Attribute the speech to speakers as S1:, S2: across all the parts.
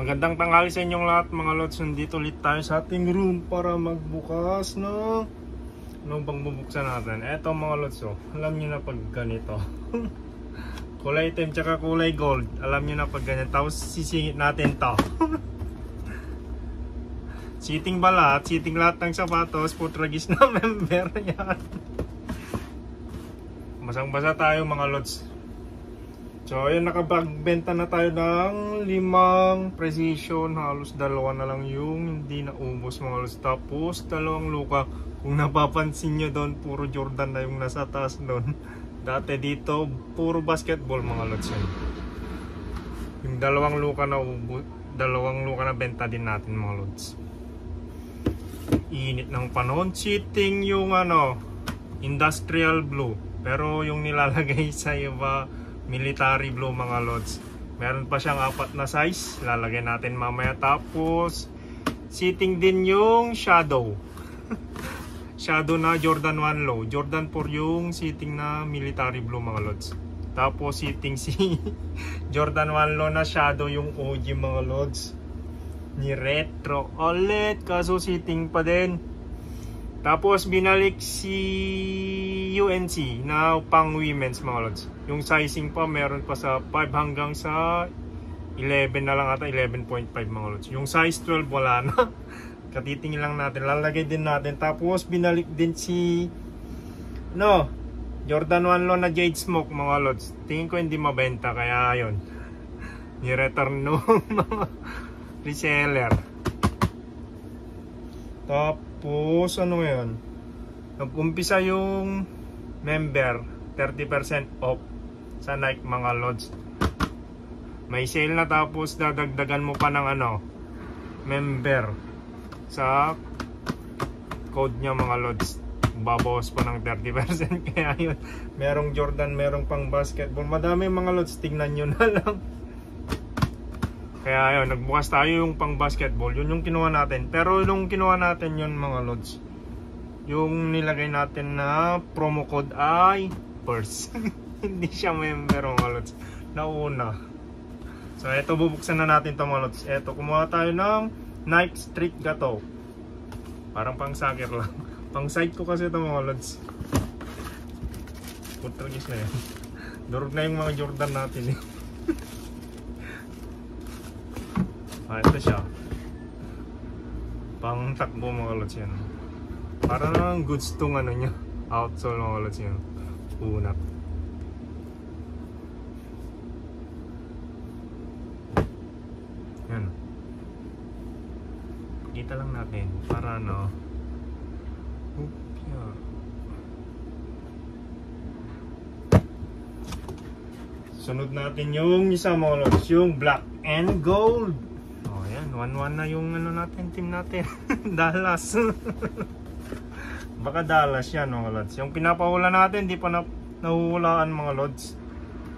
S1: Magandang tanghali sa inyong lahat mga lods. Nandito ulit tayo sa ating room para magbukas ng ano bang bubuksan natin. Eto mga lods, oh. Alam nyo na pag ganito kulay itim tsaka kulay gold. Alam nyo na pag ganyan. Tapos sisingit natin to seating balat, seating lahat ng sapatos. Putragis na member yan. Basang basa tayo mga lods. So ayun, nakapagbenta na tayo ng 5 precision. Halos 2 na lang yung hindi naubos mga lods. Tapos 2 luka. Kung napapansin nyo doon, puro Jordan na yung nasa taas doon. Dati dito puro basketball mga lods yun. Yung 2 luka na ubos, 2 luka na benta din natin mga lods. Init ng panahon. Cheating yung ano, industrial blue. Pero yung nilalagay sa iba, military blue mga lods. Meron pa siyang 4 na size. Lalagay natin mamaya. Tapos seating din yung shadow. Shadow na Jordan 1 low. Jordan 4 yung seating na military blue mga lods. Tapos seating si Jordan 1 low na shadow yung OG mga lods. Ni retro ulit. Kaso seating pa din. Tapos binalik si UNC na pang women's mga lods. Yung sizing pa meron pa sa 5 hanggang sa 11 na lang ata, 11.5 mga lods. Yung size 12 wala na. Katitingin lang natin, lalagay din natin. Tapos binalik din si Jordan 1 low na Jade Smoke mga lods. Tingin ko hindi mabenta kaya ayun. Ni-return no mga reseller. Tapos ano yan, nag-umpisa yung member 30% off sa Nike mga lods. May sale na, tapos dadagdagan mo pa ng member sa code nya mga lods. Babawas pa ng 30%. Kaya yun, merong Jordan, merong pang basketball, madami mga lods. Tingnan nyo na lang. Kaya ayun, nagbukas tayo yung pang basketball. Yun yung kinuha natin. Pero yung kinuha natin yun mga lods, yung nilagay natin na promo code ay first. Hindi siya member mga lods. Nauna. So eto, bubuksan na natin to mga lods. Eto, kumuha tayo ng Nike Street Gato. Parang pang soccer lang. Pang side ko kasi ito mga lods. Putragis na yan. Durog na yung mga Jordan natin eh. Ito siya. Pang takbo mga lods yan. Para lang goods tong niya. Outsole mga lods yan. Unat. Yan. Kita lang natin. Para yeah. Sunod natin yung isa mga lods. Yung black and gold. 1-1 na yung natin, team natin. Dallas. Baka Dallas yan mga lods. Yung pinapahula natin, di pa nahuhulaan mga lods.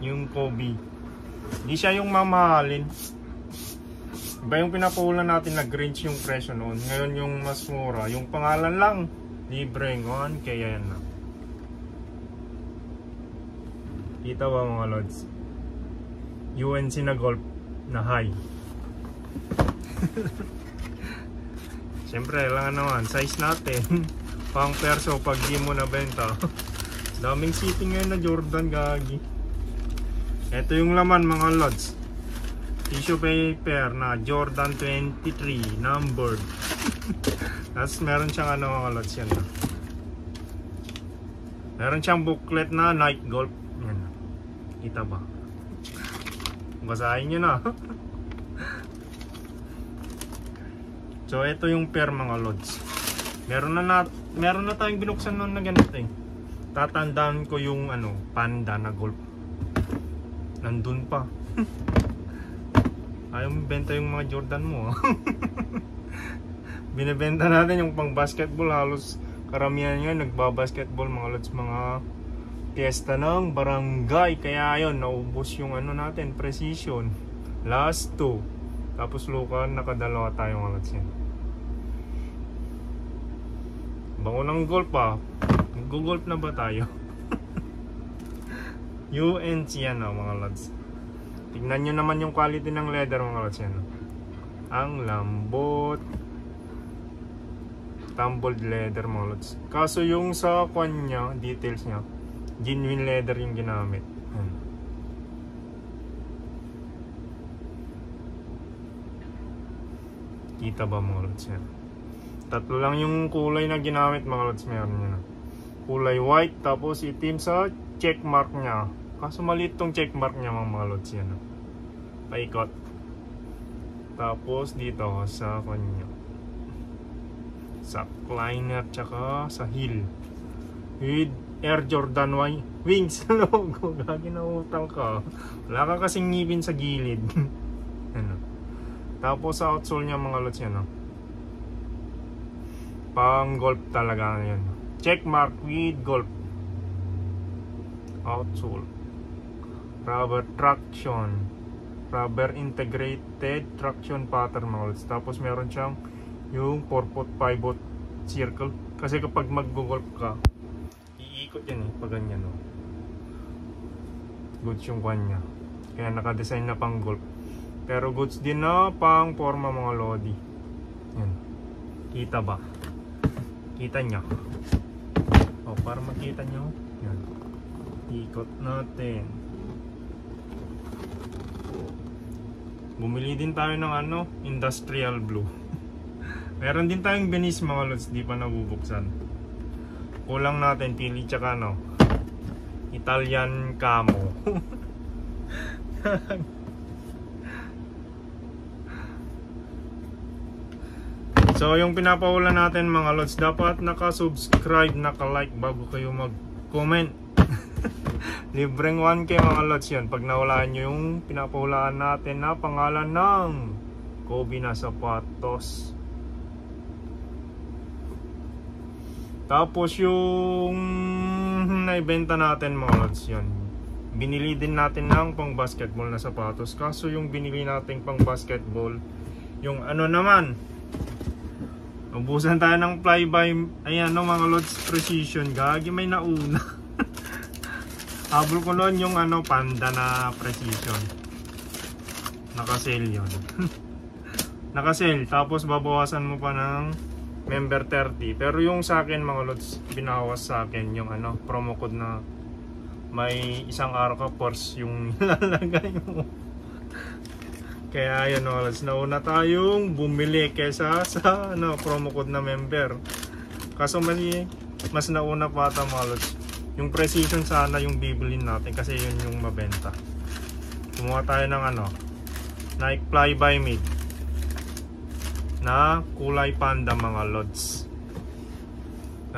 S1: Yung Kobe. Di siya yung mamahalin. Iba yung pinapahula natin, nag-range yung presyo noon. Ngayon yung mas mura. Yung pangalan lang, libre. 1K yan na. Kita ba mga lods? UNC na golf na high. Siyempre, kailangan naman size natin. Pang perso pag di mo nabenta. Daming seating ngayon na Jordan, gagi. Ito yung laman mga lods. Tissue paper na Jordan 23 numbered. Tapos meron siyang mga lods yan. Meron siyang booklet na Nike Golf. Yan. Kita ba? Basahin nyo na. So ito yung pair mga lods. Meron na tayong binuksan noon na ganito eh. Tatandaan ko yung panda na golf. Nandun pa. Ayaw mo benta yung mga Jordan mo. Binibenta natin yung pang basketball. Halos karamihan nyo nagbabasketball mga lods. Mga piyesta ng barangay. Kaya ayun, naubos yung natin, precision. Last 2. Tapos luka, nakadalawa tayo mga lods yan. Bango ng golf pa. Mag-golf na ba tayo? UNC yan mga lods. Tignan nyo naman yung quality ng leather mga lods yan. Ang lambot. Tumbled leather mga lods. Kaso yung sa kwan niya, details niya, genuine leather yung ginamit. Kita ba mga lods yan? Tatlo lang yung kulay na ginamit mga lods. Meron yun. Kulay white, tapos itim sa check mark niya. Kaso maliit tong check mark niya mga lods yan. Paikot. Tapos dito sa kanya, sa liner tsaka sa heel with Air Jordan wings logo. Gagi na utang ka. Wala ka kasing ngipin sa gilid. Ano. Tapos sa outsole niya mga lods yan. Pang golf talaga yan. Check mark with golf. Outsole. Rubber traction. Rubber integrated traction pattern mga lods. Tapos meron siyang yung 4-foot pivot circle. Kasi kapag mag-golf ka, iikot yan pag ganyan. Goods yung kwan niya. Kaya nakadesign na pang golf. Pero goods din na pang forma mga lodi. Yan. Kita ba? Kita niya. O, para makita nyo. Yan. Ikot natin. Bumili din tayo ng industrial blue. Meron din tayong Venice mga lods, di pa nabubuksan. Kulang natin pili tsaka Italian camo. So yung pinapaulan natin mga lods, dapat naka-subscribe, naka-like bago kayo mag-comment. Libreng 1K mga lods yun pag nawalaan nyo yung pinapahulaan natin na pangalan ng Kobe na sapatos. Tapos yung naibenta natin mga lods yun, binili din natin ng pang basketball na sapatos. Kaso yung binili natin pang basketball, yung naman, ubusan tayo ng flyby. Ayan mga lods, precision. Gagi may nauna. Habol ko noon yung panda na precision. Naka-sale yun. Naka-sale. Tapos babawasan mo pa ng member 30. Pero yung sa akin mga lods, binawas sa akin yung promo code na may isang araw ka force yung ilalagay mo. Kaya yun mga lods, nauna tayong bumili kesa sa promo code na member. Kaso mas nauna pa ata mga lods. Yung precision sana yung bibilin natin kasi yun yung mabenta. Kumuha tayo ng Nike Fly by Mid na kulay panda mga lods.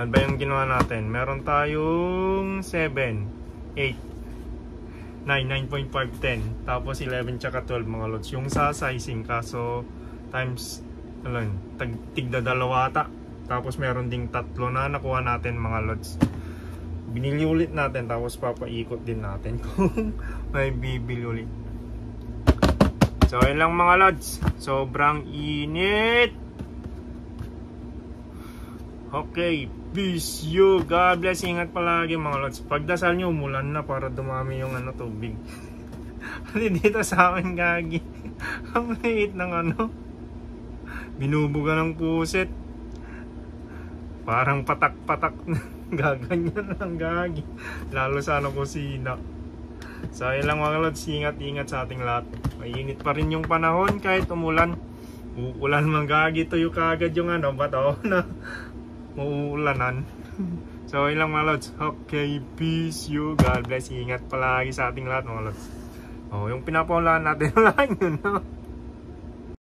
S1: Ano ba yung ginawa natin? Meron tayong 7, 8, 9, 9.5, 10. Tapos 11 tsaka 12 mga lods. Yung sa sizing kaso times tigda dalawa ata. Tapos meron ding tatlo na nakuha natin mga lods. Binili ulit natin tapos papaikot din natin kung may bibili ulit. So yun lang mga lods, sobrang init. Okay, peace you, God bless, ingat palagi mga lods. Pagdasal nyo umulan na para dumami yung tubig. Kasi dito sa amin gagi, ang liit ng binubuga ng puset. Parang patak-patak na. Gaganyan lang gagi. Lalo sa kusina. So yun lang mga lods, ingat-ingat sa ating lahat. Mainit pa rin yung panahon kahit umulan. Uulan man gagi, tuyo kagad yung bato na uuulanan. So yun lang mga lods. Okay, peace you, God bless, ingat palagi sa ating lahat mga lods. Yung pinapahulaan natin lang yun